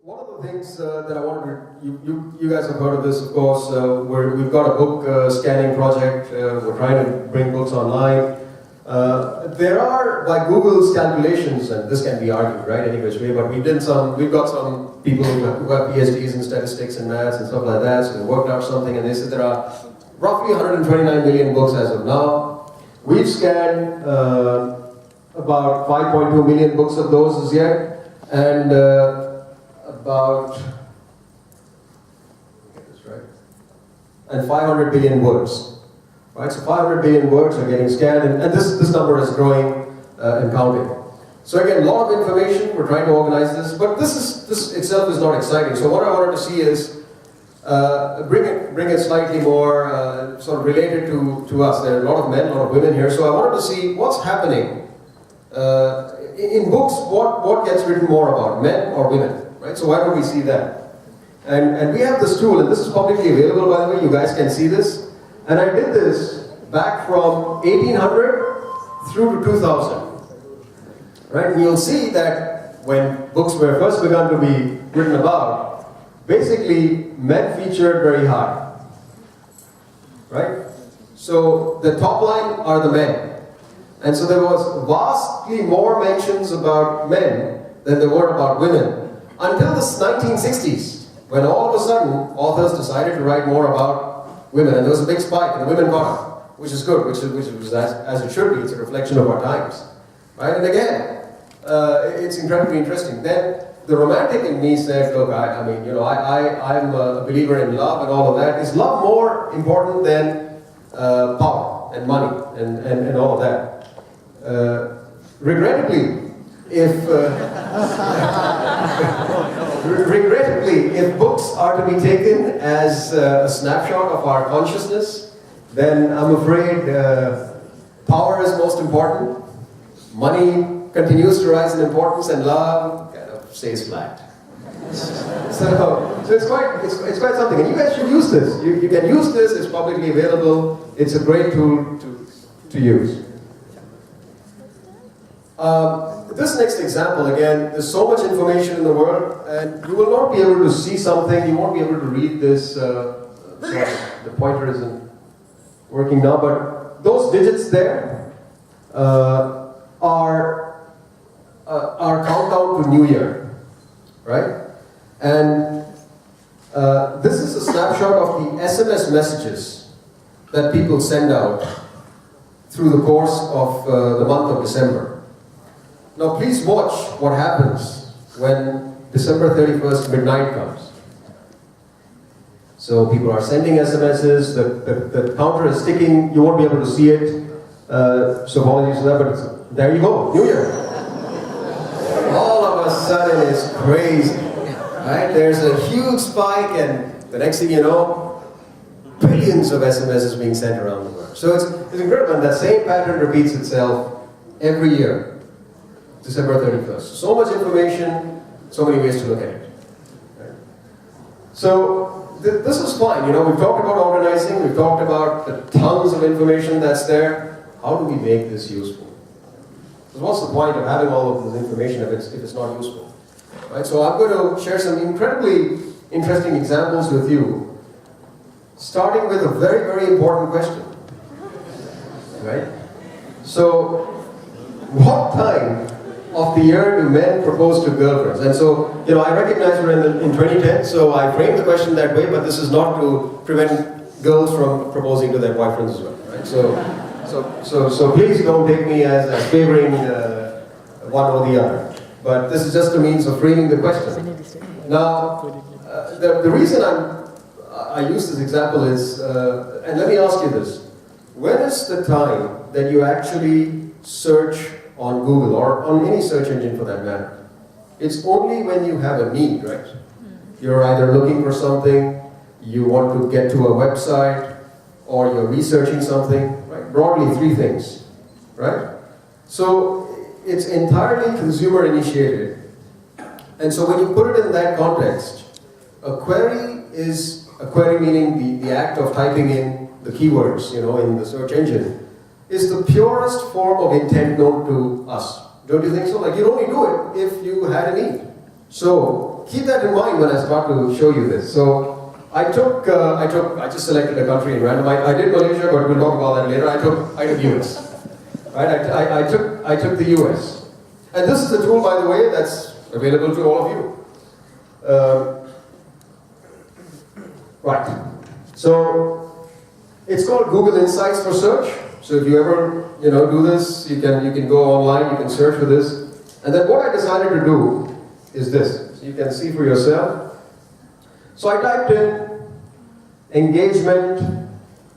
One of the things that I wanted to, you guys have heard of this, of course. We've got a book scanning project. We're trying to bring books online. There are, by Google's calculations, and this can be argued, right, any which way, but we've got some people who have PhDs in statistics and maths and stuff like that, so they worked out something, and they said there are roughly 129 million books as of now. We've scanned about 5.2 million books of those as yet, and about, get this right, and 500 billion words. Right, so 500 billion words are getting scanned, and this number is growing and counting. So again, a lot of information. We're trying to organize this, but this itself is not exciting. So what I wanted to see is bring it slightly more sort of related to us. There are a lot of men, a lot of women here. So I wanted to see what's happening in books. What gets written more about, men or women? Right. So why don't we see that? And we have this tool, and this is publicly available, by the way. You guys can see this. And I did this back from 1800 through to 2000. Right? And you'll see that when books were first begun to be written about, basically men featured very high. Right? So the top line are the men. And so there was vastly more mentions about men than there were about women until the 1960s, when all of a sudden authors decided to write more about women, and there was a big spike, and the women got up, which is good, which was as it should be. It's a reflection of our times, right? And again, it's incredibly interesting. Then the romantic in me said, look, I'm a believer in love and all of that. Is love more important than power and money and all of that? Regrettably, if books are to be taken as a snapshot of our consciousness, then I'm afraid power is most important, money continues to rise in importance, and love kind of stays flat. So it's quite something, and you guys should use this. You can use this, it's publicly available, it's a great tool to use. This next example, again, there's so much information in the world, and you will not be able to see something, you won't be able to read this. Sorry, the pointer isn't working now, but those digits there are countdown to New Year, right? And this is a snapshot of the SMS messages that people send out through the course of the month of December. Now please watch what happens when December 31st midnight comes. So people are sending SMSs, the counter is ticking, you won't be able to see it, so apologies for that, but there you go, New Year. All of a sudden it's crazy, right? There's a huge spike, and the next thing you know, billions of SMSs being sent around the world. So it's incredible, and that same pattern repeats itself every year. December 31st. So much information, so many ways to look at it. Right? So this is fine. We've talked about organizing, we've talked about the tons of information that's there. How do we make this useful? Because what's the point of having all of this information if it's not useful? Right? So I'm going to share some incredibly interesting examples with you, starting with a very, very important question. Right? So, what time of the year do men propose to girlfriends? And so, I recognize we're in 2010, so I framed the question that way, but this is not to prevent girls from proposing to their boyfriends as well, right? So please don't take me as favoring one or the other. But this is just a means of framing the question. Now, the reason I use this example is, and let me ask you this. When is the time that you actually search on Google, or on any search engine for that matter? It's only when you have a need, right? You're either looking for something, you want to get to a website, or you're researching something, right? Broadly, three things, right? So it's entirely consumer initiated. And so when you put it in that context, a query is, a query meaning the act of typing in the keywords, in the search engine, is the purest form of intent known to us. Don't you think so? Like, you'd only do it if you had a need. So keep that in mind when I start to show you this. So I just selected a country in random. I did Malaysia, but we'll talk about that later. I took US. Right? I took the US. And this is a tool, by the way, that's available to all of you. Right. So it's called Google Insights for search. So if you ever do this, you can go online, you can search for this. And then what I decided to do is this. So you can see for yourself. So I typed in engagement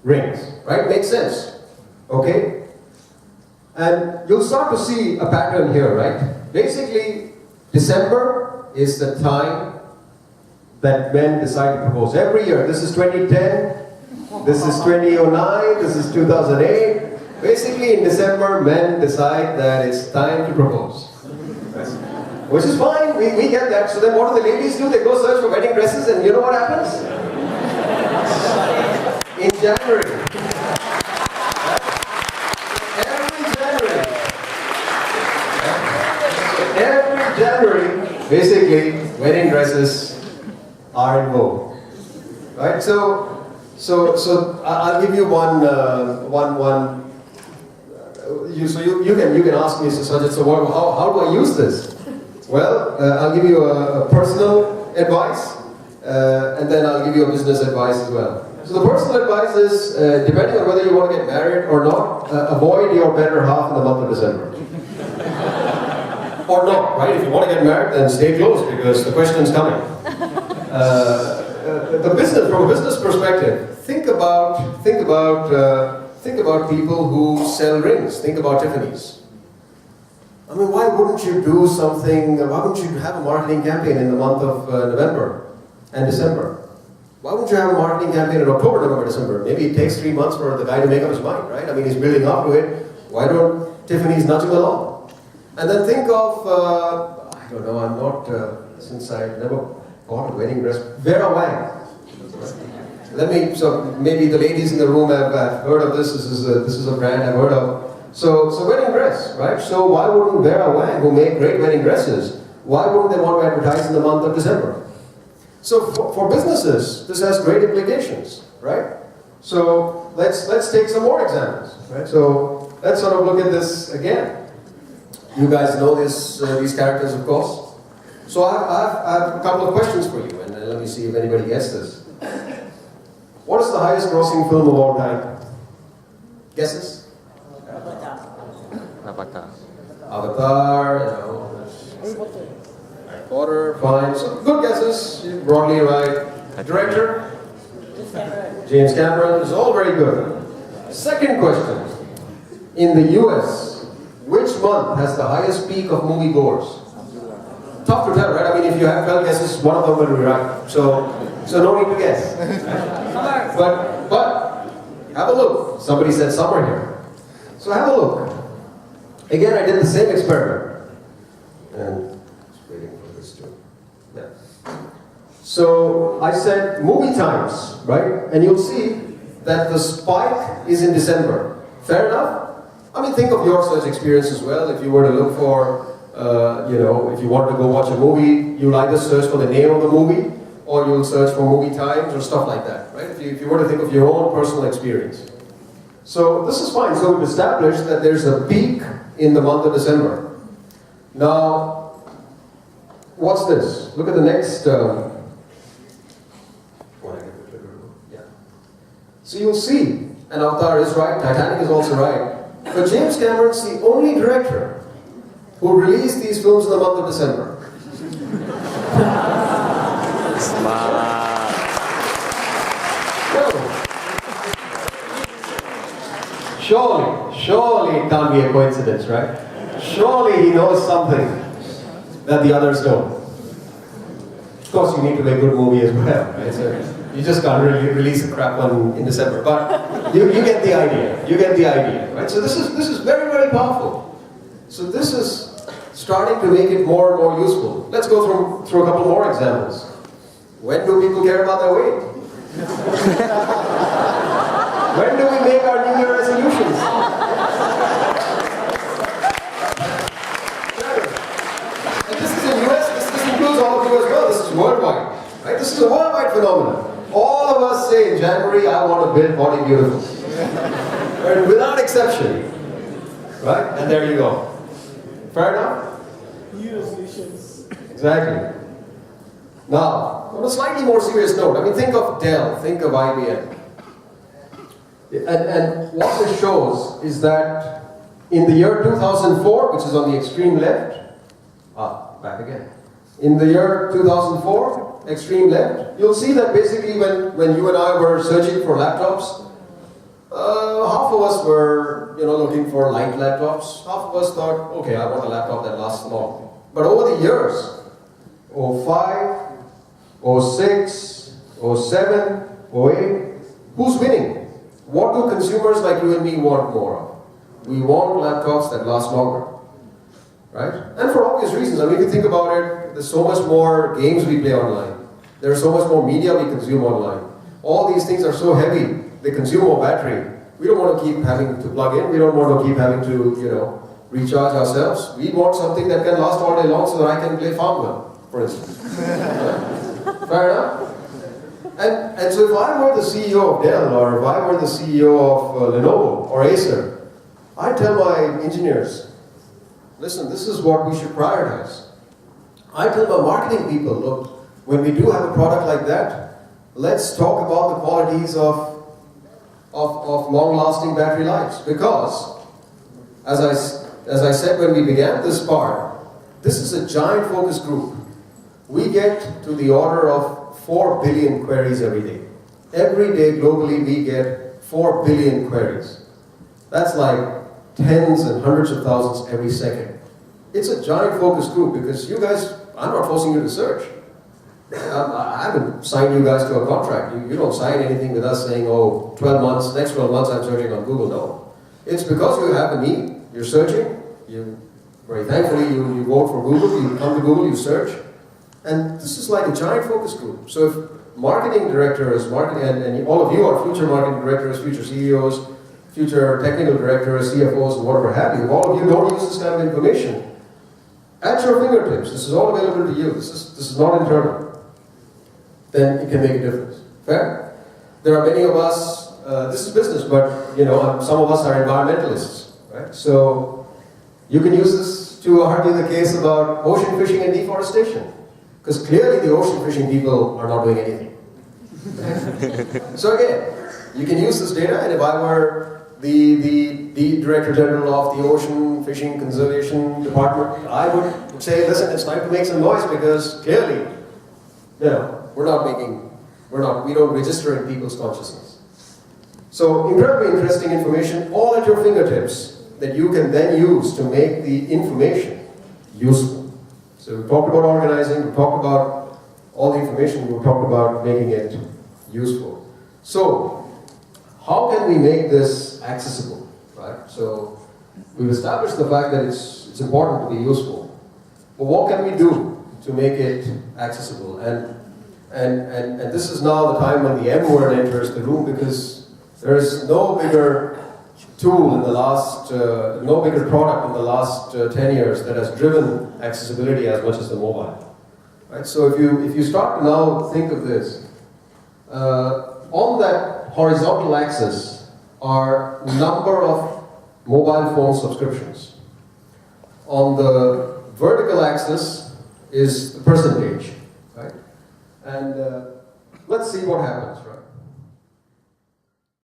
rings, right? Makes sense. Okay? And you'll start to see a pattern here, right? Basically, December is the time that men decide to propose. Every year, this is 2010, this is 2009, this is 2008. Basically, in December, men decide that it's time to propose. Which is fine, we get that. So then what do the ladies do? They go search for wedding dresses, and you know what happens? In January. Every January, basically, wedding dresses are in vogue. Right? So I'll give you one. You can ask me, Sajith, so how do I use this? Well, I'll give you a personal advice, and then I'll give you a business advice as well. So the personal advice is, depending on whether you want to get married or not, avoid your better half in the month of December. Or not, right? If you want to get married, then stay close because the question's coming. From a business perspective, think about people who sell rings. Think about Tiffany's. I mean, why wouldn't you do something? Why wouldn't you have a marketing campaign in the month of November and December? Why wouldn't you have a marketing campaign in October, November, December? Maybe it takes 3 months for the guy to make up his mind, right? I mean, he's building up to it. Why don't Tiffany's nudge him along? And then think of, I don't know, I'm not, since I've never bought a wedding dress, Vera Wang. So maybe the ladies in the room have heard of this. This is a brand I've heard of. So wedding dress, right? So why wouldn't Vera Wang, who make great wedding dresses, why wouldn't they want to advertise in the month of December? So for businesses, this has great implications, right? So let's take some more examples, right? So let's sort of look at this again. You guys know these characters, of course. So I have a couple of questions for you, and let me see if anybody gets this. What is the highest grossing film of all time? Guesses? Avatar, Harry Potter, fine. So good guesses, broadly right. Director? James Cameron. It's all very good. Second question. In the US, which month has the highest peak of moviegoers? Tough to tell, right? I mean, if you have 12 guesses, one of them will be right. So no need to guess. But have a look. Somebody said summer here. So have a look. Again, I did the same experiment. And just waiting for this to, yeah. So I said movie times, right? And you'll see that the spike is in December. Fair enough? I mean, think of your search experience as well. If you were to look for, if you wanted to go watch a movie, you'll either search for the name of the movie, or you'll search for movie times or stuff like that, right? If you were to think of your own personal experience. So this is fine. So we've established that there's a peak in the month of December. Now, what's this? Look at the next. So you'll see, and Avatar is right, Titanic is also right. But James Cameron's the only director who released these films in the month of December. Surely it can't be a coincidence, right? Surely he knows something that the others don't. Of course, you need to make a good movie as well, right? So you just can't really release a crap one in December, but you get the idea. You get the idea, right? So this is very, very powerful. So this is starting to make it more and more useful. Let's go through a couple more examples. When do people care about their weight? When do we make our New Year resolutions? And this is in the US, this includes all of you as well. This is overnight phenomenon. All of us say in January, I want to build Body Beautiful. And without exception. Right? And there you go. Fair enough? Exactly. Now, on a slightly more serious note, I mean, think of Dell, think of IBM. And what this shows is that in the year 2004, which is on the extreme left, back again. In the year 2004, extreme left, you'll see that basically when you and I were searching for laptops, half of us were looking for light laptops. Half of us thought, okay, I want a laptop that lasts long. But over the years, 05, 06, 07, 08, who's winning? What do consumers like you and me want more of? We want laptops that last longer. Right? And for obvious reasons. I mean, if you think about it, there's so much more games we play online. There's so much more media we consume online. All these things are so heavy, they consume more battery. We don't want to keep having to plug in. We don't want to keep having to, recharge ourselves. We want something that can last all day long so that I can play Farmville, for instance. Fair enough? And so if I were the CEO of Dell, or if I were the CEO of Lenovo or Acer, I'd tell my engineers, listen, this is what we should prioritize. I tell my marketing people, look, when we do have a product like that, let's talk about the qualities of long-lasting battery lives. Because, as I said when we began this part, this is a giant focus group. We get to the order of 4 billion queries every day. Every day globally we get 4 billion queries. That's like tens and hundreds of thousands every second. It's a giant focus group because you guys, I'm not forcing you to search. I haven't signed you guys to a contract. You don't sign anything with us saying, oh, 12 months, next 12 months I'm searching on Google. No. It's because you have a need, you're searching, very thankfully you vote for Google, you come to Google, you search. And this is like a giant focus group. So if marketing directors, and all of you are future marketing directors, future CEOs, future technical directors, CFOs, and whatever have you, all of you don't use this kind of information at your fingertips. This is all available to you. This is not internal. Then it can make a difference. Fair? There are many of us, this is business, but some of us are environmentalists, right? So you can use this to argue the case about ocean fishing and deforestation. Because clearly the ocean fishing people are not doing anything. So again, you can use this data, and if I were the Director General of the Ocean Fishing Conservation Department, I would say, listen, it's time to make some noise because clearly, we don't register in people's consciousness. So incredibly interesting information, all at your fingertips, that you can then use to make the information useful. So we talked about organizing, we talked about all the information, we talked about making it useful. So, how can we make this accessible, right? So, we've established the fact that it's important to be useful. But what can we do to make it accessible? And this is now the time when the M word enters the room, because there is no bigger tool in the last, no bigger product in the last 10 years that has driven accessibility as much as the mobile. Right? So if you start to now think of this, on that horizontal axis are number of mobile phone subscriptions. On the vertical axis is the percentage, right? And let's see what happens, right?